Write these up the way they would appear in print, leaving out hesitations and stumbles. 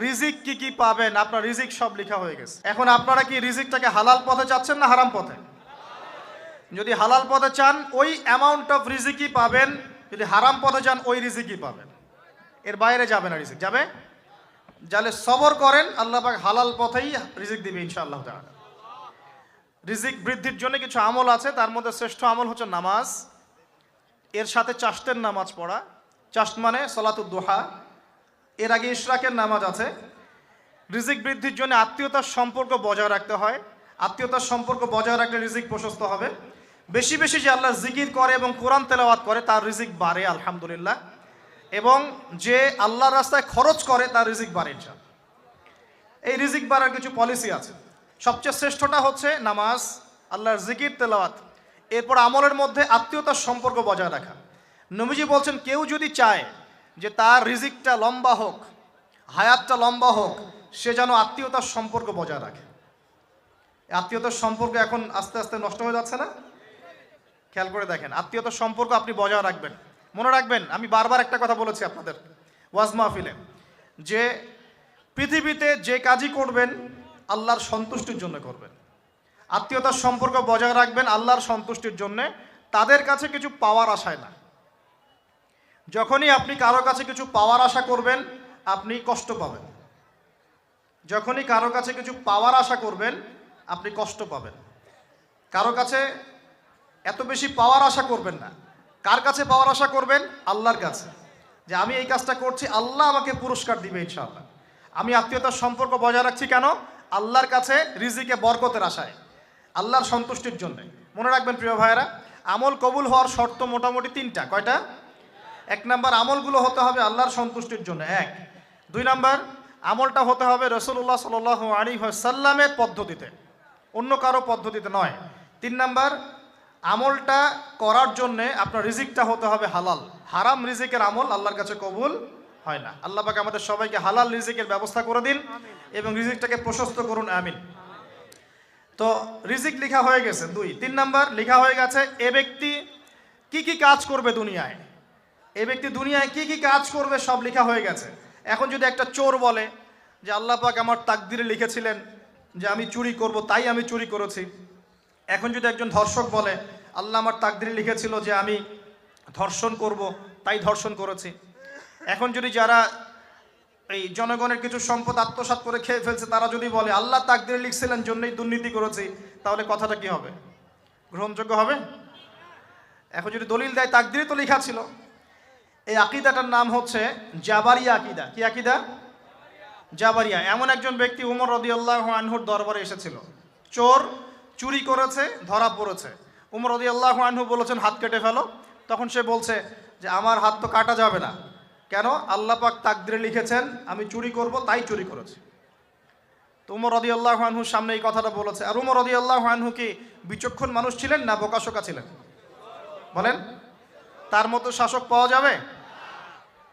রিজিক কি কি পাবেন, আপনার রিজিক সব লেখা হয়ে গেছে। এখন আপনারা কি রিজিকটাকে হালাল পথে চাচ্ছেন না হারাম পথে? যদি হালাল পথে চান ওই অ্যামাউন্ট অফ রিজিকই পাবেন, যদি হারাম পথে চান ওই রিজিকই পাবেন, এর বাইরে যাবে না। রিজিক যাবে, যাহলে সবর করেন, আল্লাহ পাক হালাল পথেই রিজিক দিবে ইনশাআল্লাহ তাআলা। রিজিক বৃদ্ধির জন্য কিছু আমল আছে, তার মধ্যে শ্রেষ্ঠ আমল হচ্ছে নামাজ, এর সাথে চাশতের নামাজ পড়া। চাশত মানে সলাতুদ দুহা, এর আগে ইশরাকের নামাজ আছে। রিজিক বৃদ্ধির জন্য আত্মীয়তার সম্পর্ক বজায় রাখতে হয়, আত্মীয়তার সম্পর্ক বজায় রাখলে রিজিক প্রশস্ত হবে। বেশি বেশি যে আল্লাহর জিকির করে এবং কোরআন তেলাওয়াত করে তার রিজিক বাড়ে আলহামদুলিল্লাহ, এবং যে আল্লাহর রাস্তায় খরচ করে তার রিজিক বাড়ে ইনশাআল্লাহ। এই রিজিক বাড়ার কিছু পলিসি আছে। সবচেয়ে শ্রেষ্ঠটা হচ্ছে নামাজ, আল্লাহর জিকির তেলাওয়াত, এরপর আমলের মধ্যে আত্মীয়তার সম্পর্ক বজায় রাখা। নবীজি বলছেন কেউ যদি চায় যে তার রিজিকটা লম্বা হোক, হায়াতটা লম্বা হোক, সে যেন আত্মীয়তার সম্পর্ক বজায় রাখে। আত্মীয়তার সম্পর্ক এখন আস্তে আস্তে নষ্ট হয়ে যাচ্ছে না? খেয়াল করে দেখেন, আত্মীয়তার সম্পর্ক আপনি বজায় রাখবেন। মনে রাখবেন, আমি বারবার একটা কথা বলেছি আপনাদের ওয়াজ মাহফিলে, যে পৃথিবীতে যে কাজই করবেন আল্লাহর সন্তুষ্টির জন্য করবেন। আত্মীয়তার সম্পর্ক বজায় রাখবেন আল্লাহর সন্তুষ্টির জন্য, তাদের কাছে কিছু পাওয়ার আশায় না। যখনই আপনি কারো কাছে কিছু পাওয়ার আশা করবেন আপনি কষ্ট পাবেন। যখনই কারো কাছে কিছু পাওয়ার আশা করবেন আপনি কষ্ট পাবেন। কারো কাছে এত বেশি পাওয়ার আশা করবেন না। কার কাছে পাওয়ার আশা করবেন? আল্লাহর কাছে, যে আমি এই কাজটা করছি, আল্লাহ আমাকে পুরস্কার দিবে ইনশাআল্লাহ। আমি আত্মীয়তার সম্পর্ক বজায় রাখছি কেন? আল্লাহর কাছে রিজিকে বরকতের আশায়, আল্লাহর সন্তুষ্টির জন্য। মনে রাখবেন প্রিয় ভাইয়েরা, আমল কবুল হওয়ার শর্ত মোটামুটি তিনটা। কয়টা? এক নাম্বার, আমলগুলো হতে হবে আল্লাহর সন্তুষ্টির জন্য, এক। দুই নাম্বার, আমলটা হতে হবে রাসূলুল্লাহ সাল্লাল্লাহু আলাইহি ওয়াসাল্লামের পদ্ধতিতে, অন্য কারো পদ্ধতিতে নয়। তিন নাম্বার, আমলটা করার জন্যে আপনার রিজিকটা হতে হবে হালাল। হারাম রিজিকের আমল আল্লাহর কাছে কবুল হয় না। আল্লাহ পাক আমাদের সবাইকে হালাল রিজিকের ব্যবস্থা করে দিন এবং রিজিকটাকে প্রশস্ত করুন, আমিন। তো রিজিক লেখা হয়ে গেছে। তিন নাম্বার লেখা হয়ে গেছে এ ব্যক্তি কি কি কাজ করবে দুনিয়ায়, এ ব্যক্তি দুনিয়ায় কি কি কাজ করবে সব লেখা হয়ে গেছে। এখন যদি একটা চোর বলে যে আল্লাহ পাক আমার তাকদিরে লিখেছিলেন যে আমি চুরি করব, তাই আমি চুরি করেছি। এখন যদি একজন ধর্ষক বলে আল্লাহ আমার তাকদিরে লিখেছিল যে আমি ধর্ষণ করব, তাই ধর্ষণ করেছি। এখন যদি যারা এই জনগণের কিছু সম্পদ আত্মসাৎ করে খেয়ে ফেলছে তারা যদি বলে আল্লাহ তাকদিরে লিখছিলেন জন্যই দুর্নীতি করেছি, তাহলে কথাটা কি হবে? গ্রহণযোগ্য হবে? এখন যদি দলিল দেয় তাকদিরে তো লেখা ছিল। এই আকীদাটার নাম হচ্ছে জাবারিয়া আকীদা। কি আকীদা? জাবারিয়া। এমন একজন ব্যক্তি উমর রাদিয়াল্লাহু আনহুর দরবারে এসেছিল। চোর চুরি করেছে, ধরা পড়েছে। উমর রাদিয়াল্লাহু আনহু বলেছেন হাত কেটে ফেলো। তখন সে বলছে যে আমার হাত তো কাটা যাবে না। কেন? আল্লাহ পাক তাকদিরে লিখেছেন আমি চুরি করব, তাই চুরি করেছি। তো উমর রাদিয়াল্লাহু আনহুর সামনে এই কথাটা বলেছে। আর উমর রাদিয়াল্লাহু আনহু কি বিচক্ষণ মানুষ ছিলেন না বোকাশোকা ছিলেন? বলেন, তার মতো শাসক পাওয়া যাবে?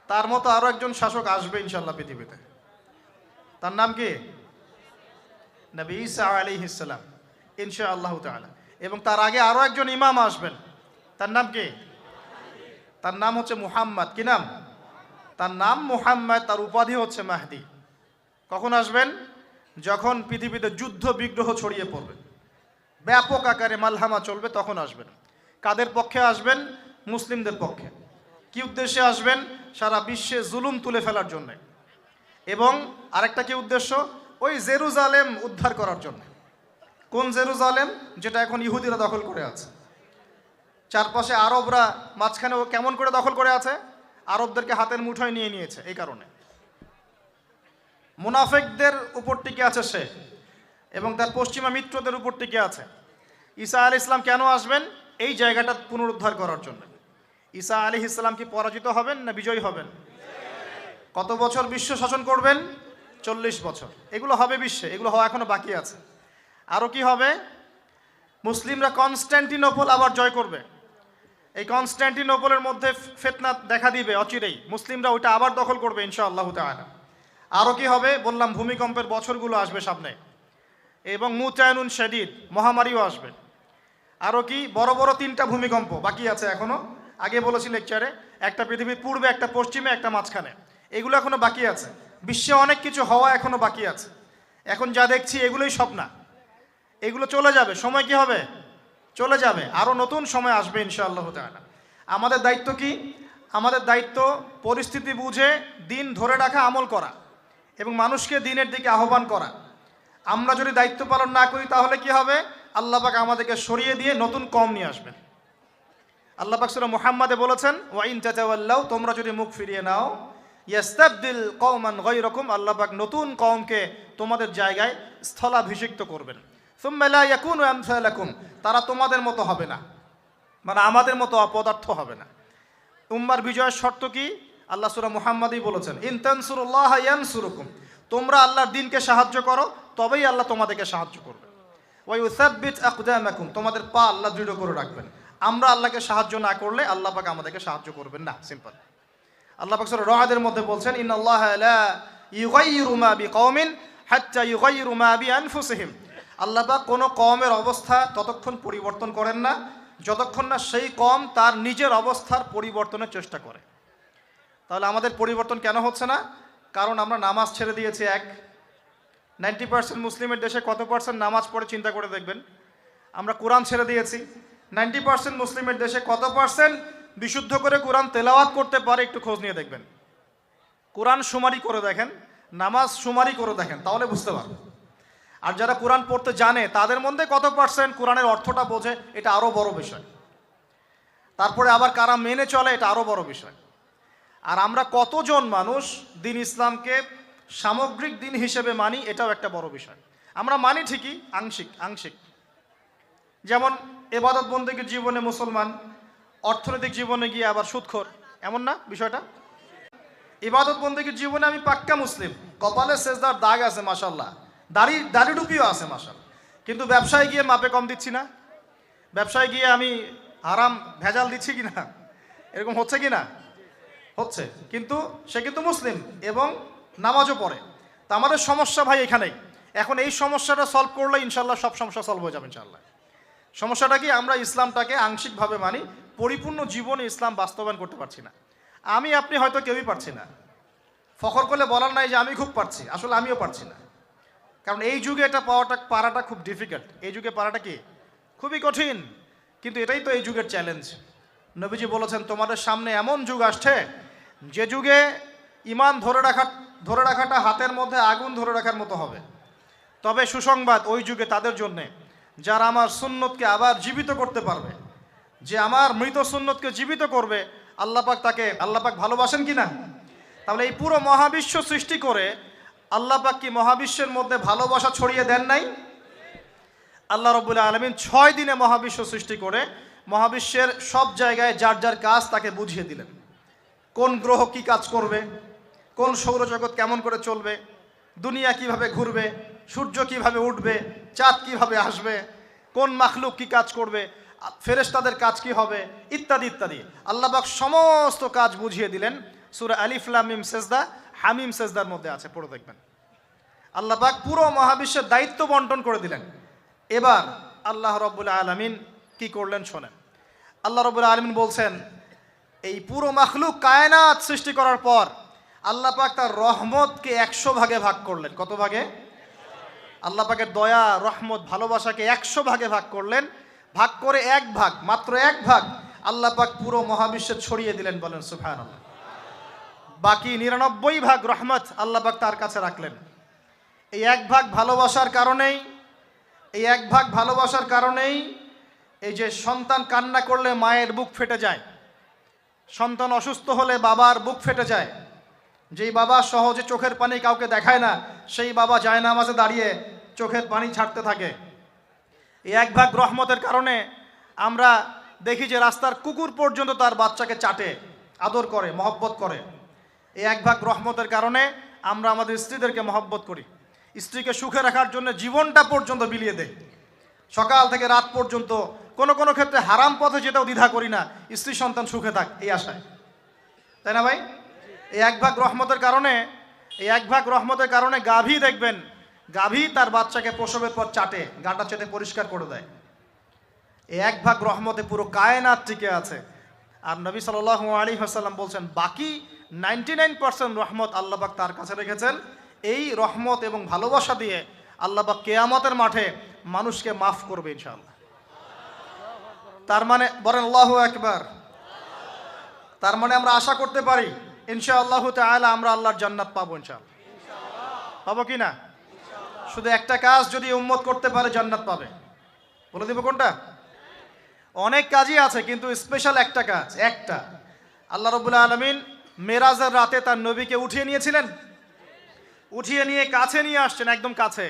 তার মতো আরো একজন শাসক আসবে ইনশাআল্লাহ পৃথিবীতে। তার নাম কি? নবী ঈসা আলাইহিস সালাম ইনশাআল্লাহ তাআলা। এবং তার আগে আরো একজন ইমাম আসবেন। তার নাম কি? তার নাম হচ্ছে মুহাম্মদ। কি নাম? তার নাম মুহাম্মদ, তার উপাধি হচ্ছে মাহদি। কখন আসবেন? যখন পৃথিবীতে যুদ্ধ বিগ্রহ ছড়িয়ে পড়বে, ব্যাপক আকারে মালহামা চলবে, তখন আসবেন। কাদের পক্ষে আসবেন? মুসলিমদের পক্ষে। কি উদ্দেশ্যে আসবেন? সারা বিশ্বে জুলুম তুলে ফেলার জন্য। এবং আরেকটা কি উদ্দেশ্য? ওই জেরুজালেম উদ্ধার করার জন্য। কোন জেরুজালেম? যেটা এখন ইহুদিরা দখল করে আছে। চারপাশে আরবরা, মাঝখানে ও কেমন করে দখল করে আছে? আরবদেরকে হাতের মুঠোয় নিয়ে নিয়েছে। এই কারণে মুনাফিকদের উপর টিকে আছে সে, এবং তার পশ্চিমা মিত্রদের উপর টিকে আছে। ঈসা আলাইহিস সালাম কেন আসবেন? এই জায়গাটা পুনরুদ্ধার করার জন্য। ঈসা আলাইহিস সালাম কি পরাজিত হবেন না বিজয়ী হবেন? কত বছর বিশ্ব শাসন করবেন? 40 বছর। এগুলো হবে বিশ্বে, এগুলো হওয়া এখনো বাকি আছে। আরও কি হবে? মুসলিমরা কনস্ট্যান্টিনোপল আবার জয় করবে। এই কনস্ট্যান্টিনোপলের মধ্যে ফিতনা দেখা দিবে অচিরেই, মুসলিমরা ওইটা আবার দখল করবে ইনশাআল্লাহ তাআলা। আরও কি হবে? বললাম ভূমিকম্পের বছরগুলো আসবে সামনে, এবং মুতায়নুন শাদীদ, মহামারীও আসবে। আরও কি? বড় বড় 3টা ভূমিকম্প বাকি আছে এখনো। আগে বলেছি লেকচারে, একটা পৃথিবীর পূর্বে, একটা পশ্চিমে, একটা মাঝখানে। এগুলো এখনো বাকি আছে। বিশ্বে অনেক কিছু হওয়া এখনো বাকি আছে। এখন যা দেখছি এগুলোই সব না, এগুলো চলে যাবে। সময় কি হবে? চলে যাবে। আরও নতুন সময় আসবে ইনশাআল্লাহ তাআলা। আমাদের দায়িত্ব কি? আমাদের দায়িত্ব পরিস্থিতি বুঝে দিন ধরে রাখা, আমল করা এবং মানুষকে দিনের দিকে আহ্বান করা। আমরা যদি দায়িত্ব পালন না করি তাহলে কি হবে? আল্লাহ পাক আমাদেরকে সরিয়ে দিয়ে নতুন কওম নিয়ে আসবেন। আল্লাহ পাক সূরা মুহাম্মাদে বলেছেন, ওয়া ইন তাতাওয়াল্লাউ, তোমরা যদি মুখ ফিরিয়ে নাও, ইয়াস্তাবদিল কওমান গায়রাকুম, আল্লাহ পাক নতুন কওমকে তোমাদের জায়গায় স্থলাভিষিক্ত করবেন। সুম্মা লা ইয়াকুনু আমসালাকুম, তারা তোমাদের মতো হবে না, মানে আমাদের মতো অপদার্থ হবে না। উম্মার বিজয়ের শর্ত কি? আল্লাহ সূরা মুহাম্মাদেই বলেছেন, ইন তানসুরুল্লাহ ইয়ানসুরুকুম, তোমরা আল্লাহর দ্বীনকে সাহায্য করো তবেই আল্লাহ তোমাদেরকে সাহায্য করবে। ওয়া ইউসাব্বিত আকদামাকুম, তোমাদের পা আল্লাহ দৃঢ় করে রাখবেন। আমরা আল্লাহকে সাহায্য না করলে আল্লাহ পাক আমাদেরকে সাহায্য করবেন না, সিম্পল। আল্লাহ পাক সূরা রাদের মধ্যে বলছেন, ইন্নাল্লাহা লা ইউগাইয়িরু মা বিকওমিন হাত্তা ইউগাইয়িরু মা বিআনফুসিহিম, আল্লাহ পাক কোনো কওমের অবস্থা ততক্ষণ পরিবর্তন করেন না যতক্ষণ না সেই কওম তার নিজের অবস্থার পরিবর্তনের চেষ্টা করে। তাহলে আমাদের পরিবর্তন কেন হচ্ছে না? কারণ আমরা নামাজ ছেড়ে দিয়েছি। 90% মুসলিমের দেশে কত পার্সেন্ট নামাজ পড়ে চিন্তা করে দেখবেন। আমরা কোরআন ছেড়ে দিয়েছি। 90% মুসলিমের দেশে কত পার্সেন্ট বিশুদ্ধ করে কোরআন তেলাওয়াত করতে পারে একটু খোঁজ নিয়ে দেখবেন। কোরআন শুমারি করে দেখেন, নামাজ শুমারি করে দেখেন, তাহলে বুঝতে পারবেন। আর যারা কোরআন পড়তে জানে তাদের মধ্যে কত পার্সেন্ট কোরআনের অর্থটা বোঝে, এটা আরও বড় বিষয়। তারপরে আবার কারা মেনে চলে, এটা আরও বড় বিষয়। আর আমরা কতজন মানুষ দিন ইসলামকে সামগ্রিক দিন হিসেবে মানি, এটাও একটা বড় বিষয়। আমরা মানি ঠিকই, আংশিক। যেমন ইবাদত বন্দেগীর জীবনে মুসলমান, অর্থনৈতিক জীবনে গিয়ে আবার সুদখোর, এমন না বিষয়টা? ইবাদত বন্দেগীর জীবনে আমি পাক্কা মুসলিম, কপালে সেজদার দাগ আছে মাশাআল্লাহ, দাড়ি টুপিও আছে মাশাআল্লাহ, কিন্তু ব্যবসায় গিয়ে মাপে কম দিচ্ছি না, ব্যবসায় গিয়ে আমি হারাম ভেজাল দিচ্ছি কিনা, এরকম হচ্ছে কি না? হচ্ছে। কিন্তু সে কিন্তু মুসলিম এবং নামাজও পড়ে। তা আমাদের সমস্যা ভাই এখানেই। এখন এই সমস্যাটা সলভ করলে ইনশাল্লাহ সব সমস্যা সলভ হয়ে যাবে ইনশাল্লাহ। সমস্যাটা কি? আমরা ইসলামটাকে আংশিকভাবে মানি, পরিপূর্ণ জীবনে ইসলাম বাস্তবায়ন করতে পারছি না। আমি আপনি হয়তো কেউই পারছি না। ফখর করলে বলার নাই যে আমি খুব পারছি, আসলে আমিও পারছি না। কারণ এই যুগে এটা পারাটা খুব ডিফিকাল্ট। এই যুগে পারাটা কি খুবই কঠিন, কিন্তু এটাই তো এই যুগের চ্যালেঞ্জ। নবীজি বলেছেন, তোমাদের সামনে এমন যুগ আসছে যে যুগে ঈমান ধরে রাখাটা হাতের মধ্যে আগুন ধরে রাখার মতো হবে। তবে সুসংবাদ ওই যুগে তাদের জন্যে যারা আমার সুন্নতকে আবার জীবিত করতে পারবে, যে আমার মৃত সুন্নতকে জীবিত করবে। আল্লাহ পাক ভালোবাসেন কি না? তাহলে এই পুরো মহাবিশ্ব সৃষ্টি করে আল্লাহ পাক কি মহাবিশ্বের মধ্যে ভালোবাসা ছড়িয়ে দেন নাই? আল্লাহ রাব্বুল আলামিন 6 দিনে মহাবিশ্ব সৃষ্টি করে মহাবিশ্বের সব জায়গায় যার যার কাজ তাকে বুঝিয়ে দিলেন। কোন গ্রহ কি কাজ করবে, কোন সৌরজগৎ কেমন করে চলবে, দুনিয়া কিভাবে ঘুরবে, সূর্য কিভাবে উঠবে, চাঁদ কিভাবে আসবে, কোন মাখলুক কি কাজ করবে, ফেরেশতাদের কাজ কি হবে, ইত্যাদি ইত্যাদি। আল্লাহ পাক সমস্ত কাজ বুঝিয়ে দিলেন। সূরা আলিফ লাম মিম সেজদা, হামিম সেজদার মধ্যে আছে, পড়ে দেখবেন। আল্লাহ পাক পুরো মহাবিশ্বের দায়িত্ব বন্টন করে দিলেন। এবার আল্লাহ রাব্বুল আলামিন কি করলেন শোনেন। আল্লাহ রাব্বুল আলামিন বলছেন, এই পুরো মাখলুক কায়নাত সৃষ্টি করার পর আল্লাহ পাক তার রহমতকে 100 ভাগে ভাগ করলেন। কত ভাগে? আল্লাহ পাকের দয়া, রহমত, ভালোবাসাকে 100 ভাগে ভাগ করলেন। ভাগ করে মাত্র এক ভাগ আল্লাহ পাক পুরো মহাবিশ্বে ছড়িয়ে দিলেন। বলেন সুবহানাল্লাহ। বাকি 99 ভাগ রহমত আল্লাহ পাক তার কাছে রাখলেন। এই এক ভাগ ভালোবাসার কারণেই এই যে সন্তান কান্না করলে মায়ের বুক ফেটে যায়, সন্তান অসুস্থ হলে বাবার বুক ফেটে যায়, যেই বাবা সহজে চোখের পানি কাউকে দেখায় না সেই বাবা জায়নামাজে দাঁড়িয়ে চোখের পানি ছাড়তে থাকে। এই এক ভাগ রহমতের কারণে আমরা দেখি যে রাস্তার কুকুর পর্যন্ত তার বাচ্চাকে চাটে, আদর করে, মহব্বত করে। এই এক ভাগ রহমতের কারণে আমরা আমাদের স্ত্রীদেরকে মহব্বত করি, স্ত্রীকে সুখে রাখার জন্য জীবনটা পর্যন্ত বিলিয়ে দেয়। সকাল থেকে রাত পর্যন্ত কোনো ক্ষেত্রে হারাম পথে যেতেও দ্বিধা করি না, স্ত্রী সন্তান সুখে থাক এই আশায়, তাই না ভাই? এই এক ভাগ রহমতের কারণে গাভী দেখবেন, গাভী তার বাচ্চাকে প্রসবের পর চাটে, গাটা চেটে পরিষ্কার করে দেয়। এই এক ভাগ রহমতে পুরো কায়নাত টিকে আছে। আর নবী সাল্লাল্লাহু আলাইহি ওয়াসাল্লাম বলছেন, বাকি 99% রহমত আল্লাহ পাক তার কাছে রেখেছেন। এই রহমত এবং ভালোবাসা দিয়ে আল্লাহ পাক কিয়ামতের মাঠে মানুষকে মাফ করবে ইনশাআল্লাহ। তার মানে বলেন আল্লাহু আকবার। তার মানে আমরা আশা করতে পারি ইনশাআল্লাহু তাআলা আমরা আল্লাহর জান্নাত পাবো ইনশাআল্লাহ। পাবো কি না? শুধু একটা কাজ যদি উম্মত করতে পারে জান্নাত পাবে। বলে দেব কোনটা? অনেক কাজই আছে কিন্তু স্পেশাল একটা কাজ, একটা। আল্লাহ রাব্বুল আলামিন মেরাজের রাতে তার নবীকে উঠিয়ে নিয়েছিলেন, উঠিয়ে নিয়ে কাছে নিয়ে আসছেন, একদম কাছে,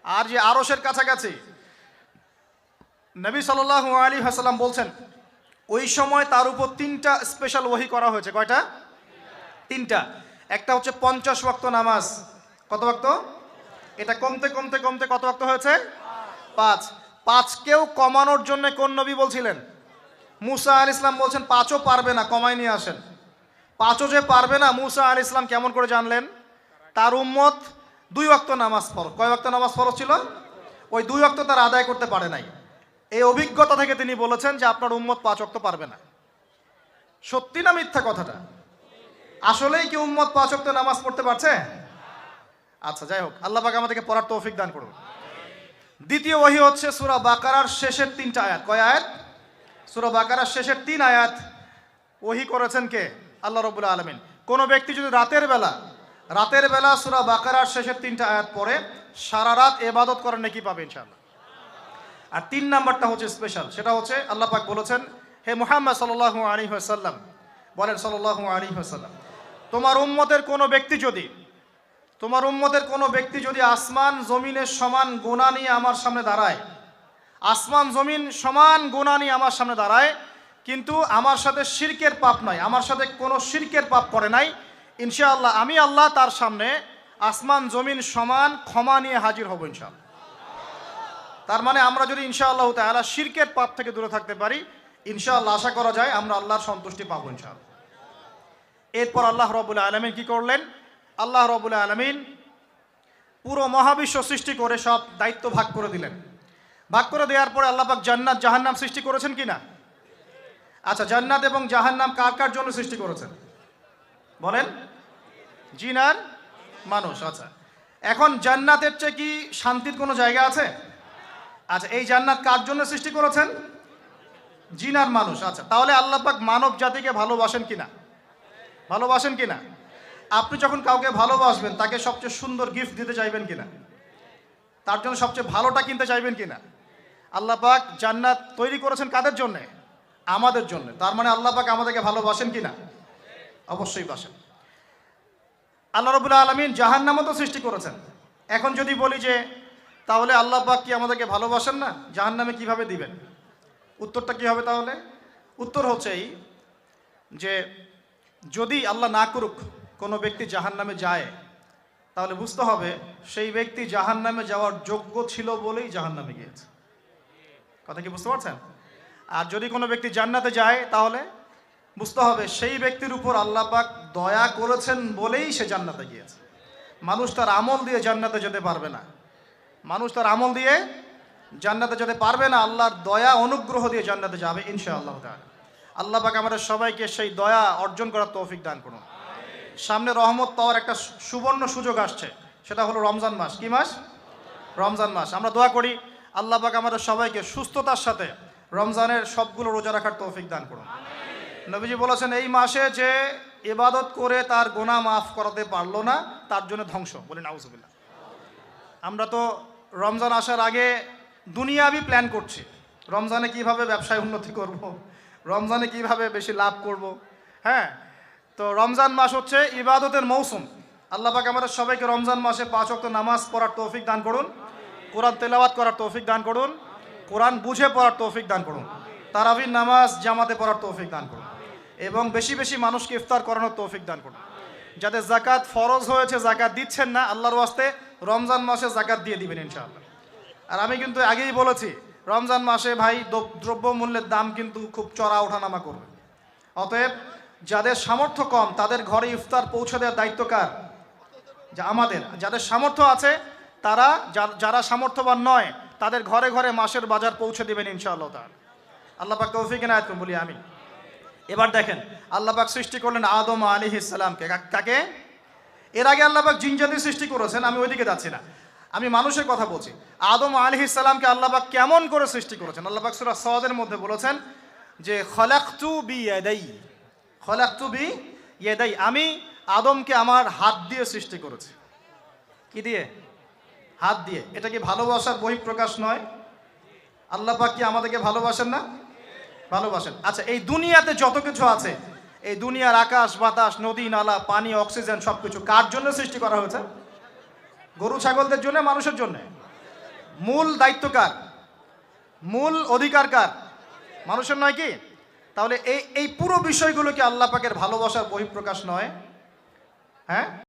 আর যে আরশের কাছাকাছি। নবী সাল্লাল্লাহু আলাইহি ওয়াসাল্লাম বলছেন ওই সময় তার উপর 3টা স্পেশাল ওহী করা হয়েছে। কয়টা? 3টা। একটা হচ্ছে 50 ওয়াক্ত নামাজ। কত ওয়াক্ত? এটা কমতে কমতে কমতে কত ওয়াক্ত হয়েছে? 5। 5কেও কমানোর জন্য কোন নবী বলছিলেন? মুসা আলাইহিস সালাম বলছেন 5ও পারবে না, কমাই নিয়ে আসেন। 5ও যে পারবে না, মুসা আলাইহিস সালাম কেমন করে জানলেন? তার উম্মত 2 ওয়াক্ত নামাজ ফরজ। কয় ওয়াক্ত নামাজ ফরজ ছিল? ওই 2 ওয়াক্ত তার আদায় করতে পারে নাই। এই অভিজ্ঞতা থেকে তিনি বলেছেন যে আপনার উম্মত 5 ওয়াক্ত পারবে না। সত্যি না মিথ্যা কথাটা? আসলেই কি উম্মত 5 ওয়াক্ত নামাজ পড়তে পারছে? আচ্ছা, যাই হোক, আল্লাহ পাক আমাদেরকে পড়ার তৌফিক দান করুন। দ্বিতীয় ওহী হচ্ছে সূরা বাকারার শেষের 3টা আয়াত। কয় আয়াত? সূরা বাকারার শেষের 3 আয়াত ওহী করেছেন কে? আল্লাহ রাব্বুল আলামিন। কোন ব্যক্তি যদি রাতের বেলা সূরা বাকারার শেষের 3টা আয়াত পড়ে সারা রাত ইবাদত করার নেকি পাবে ইনশাআল্লাহ। আর 3 নাম্বারটা হচ্ছে স্পেশাল, সেটা হচ্ছে আল্লাহ পাক বলেছেন, হে মুহাম্মদ সাল্লাল্লাহু আলাইহি ওয়াসাল্লাম, বলেন সাল্লাল্লাহু আলাইহি ওয়াসাল্লাম, তোমার উম্মতের কোনো ব্যক্তি যদি আসমান জমিনের সমান গুনাহ নিয়ে আমার সামনে দাঁড়ায়, আসমান জমিন সমান গুনাহ নিয়ে আমার সামনে দাঁড়ায়, কিন্তু আমার সাথে শিরকের পাপ নাই, আমার সাথে কোনো শিরকের পাপ করে নাই, ইনশাআল্লাহ আমি আল্লাহ তার সামনে আসমান জমিন সমান ক্ষমা নিয়ে হাজির হব ইনশাআল্লাহ। তার মানে আমরা যদি ইনশাআল্লাহ তাআলা শিরকের পাপ থেকে দূরে থাকতে পারি, ইনশাআল্লাহ আশা করা যায় আমরা আল্লাহর সন্তুষ্টি পাবো ইনশাআল্লাহ। এরপর আল্লাহ রাব্বুল আলামিন কি করলেন? আল্লাহ রাব্বুল আলামিন পুরো মহাবিশ্ব সৃষ্টি করে সব দায়িত্ব ভাগ করে দিলেন। ভাগ করে দেওয়ার পরে আল্লাহ পাক জান্নাত জাহান্নাম সৃষ্টি করেছেন কিনা? আচ্ছা, জান্নাত এবং জাহান্নাম কার কার জন্য সৃষ্টি করেছেন বলেন? জিন আর মানুষ। আচ্ছা, এখন জান্নাতের চেয়ে কি শান্তির কোনো জায়গা আছে? আচ্ছা, এই জান্নাত কার জন্য সৃষ্টি করেছেন? জিন আর মানুষ। আচ্ছা, তাহলে আল্লাহ পাক মানব জাতিকে ভালোবাসেন কিনা? ভালোবাসেন কিনা? আপনি যখন কাউকে ভালোবাসবেন তাকে সবচেয়ে সুন্দর গিফট দিতে চাইবেন কিনা? তার জন্য সবচেয়ে ভালোটা কিনতে চাইবেন কিনা? আল্লাহ পাক জান্নাত তৈরি করেছেন কাদের জন্য? আমাদের জন্য। তার মানে আল্লাহ পাক আমাদেরকে ভালোবাসেন কিনা? অবশ্যই বাসেন। আল্লাহ রাব্বুল আলামিন জাহান্নামও তো সৃষ্টি করেছেন। এখন যদি বলি যে তাহলে আল্লাহ পাক কি আমাদেরকে ভালোবাসেন না, জাহান্নামে কিভাবে দিবেন? উত্তরটা কি হবে তাহলে? উত্তর হচ্ছে এই যে যদি আল্লাহ না করুক কোনো ব্যক্তি জাহান্নামে যায়, তাহলে বুঝতে হবে সেই ব্যক্তি জাহান্নামে যাওয়ার যোগ্য ছিল বলেই জাহান্নামে গিয়েছে। কথা কি বুঝতে পারছেন? আর যদি কোনো ব্যক্তি জান্নাতে যায় তাহলে বুঝতে হবে সেই ব্যক্তির উপর আল্লাহ পাক দয়া করেছেন বলেই সে জান্নাতে গিয়েছে। মানুষ তার আমল দিয়ে জান্নাতে যেতে পারবে না, মানুষ তার আমল দিয়ে জান্নাতে যেতে পারবে না, আল্লাহর দয়া অনুগ্রহ দিয়ে জান্নাতে যাবে ইনশাআল্লাহ তাআলা। আল্লাহ পাক আমাদের সবাইকে সেই দয়া অর্জন করার তৌফিক দান করুন। সামনে রহমত পাওয়ার একটা সুবর্ণ সুযোগ আসছে, সেটা হলো রমজান মাস। কি মাস? রমজান মাস। আমরা দোয়া করি আল্লাহ পাক আমাদের সবাইকে সুস্থতার সাথে রমজানের সবগুলো রোজা রাখার তৌফিক দান করুন। নবীজি বলেছেন এই মাসে যে ইবাদত করে তার গুনাহ মাফ করাতে পারলো না তার জন্য ধ্বংস। বলি নাউজুবিল্লাহ। আমরা তো রমজান আসার আগে দুনিয়াবি প্ল্যান করছি, রমজানে কিভাবে ব্যবসায় উন্নতি করব, রমজানে কিভাবে বেশি লাভ করব। হ্যাঁ, তো রমজান মাস হচ্ছে ইবাদতের মৌসুম। আল্লাহ পাক আমাদের সবাইকে রমজান মাসে 5 ওয়াক্ত নামাজ পড়ার তৌফিক দান করুন, কোরআন তেলাওয়াত করার তৌফিক দান করুন, কোরআন বুঝে পড়ার তৌফিক দান করুন, তারাবির নামাজ জামাতে পড়ার তৌফিক দান করুন, এবং বেশি বেশি মানুষকে ইফতার করানোর তৌফিক দান করুন। যাদের যাকাত ফরজ হয়েছে জাকাত দিচ্ছেন না, আল্লাহর ওয়াস্তে রমজান মাসে জাকাত দিয়ে দিবেন ইনশাআল্লাহ। আর আমি কিন্তু আগেই বলেছি রমজান মাসে ভাই দ্রব্যমূল্যের দাম কিন্তু খুব চড়া ওঠানামা করবে। অতএব যাদের সামর্থ্য কম তাদের ঘরে ইফতার পৌঁছে দেওয়ার দায়িত্ব কার? যা আমাদের। যাদের সামর্থ্য আছে তারা, যারা সামর্থ্যবান নয় তাদের ঘরে ঘরে মাসের বাজার পৌঁছে দেবেন ইনশাআল্লাহ তাআলা। আল্লাহ পাক তৌফিক এনায়েত করুন, বলি আমিন। এবার দেখেন আল্লাহ পাক সৃষ্টি করলেন আদম আলাইহিস সালামকে। কাকে? এর আগে আল্লাহ পাক জিন জাতি সৃষ্টি করেছেন, আমি ওইদিকে যাচ্ছি না, আমি মানুষের কথা বলছি। আদম আলাইহিস সালামকে আল্লাহ পাক কেমন করে সৃষ্টি করেছেন? আল্লাহ পাক সূরা সাদের মধ্যে বলেছেন যে খলাকতু বিয়াদাই, খলাকতু বিয়াদাই, আমি আদমকে আমার হাত দিয়ে সৃষ্টি করেছি। কি দিয়ে? হাত দিয়ে। এটা কি ভালোবাসার বহিঃপ্রকাশ নয়? আল্লাহ পাক কি আমাদেরকে ভালোবাসেন না? ভালোবাসেন। আচ্ছা, এই দুনিয়াতে যত কিছু আছে, এই দুনিয়ার আকাশ বাতাস নদী নালা পানি অক্সিজেন সবকিছু কার জন্য সৃষ্টি করা হয়েছে? গরু ছাগলদের জন্য, মানুষের জন্য? মূল দায়িত্ব কার? মূল অধিকার কার? মানুষের নয় কি? তাহলে এই পুরো বিষয়গুলো কি আল্লাহ পাকের ভালোবাসার বহিঃপ্রকাশ নয়? হ্যাঁ।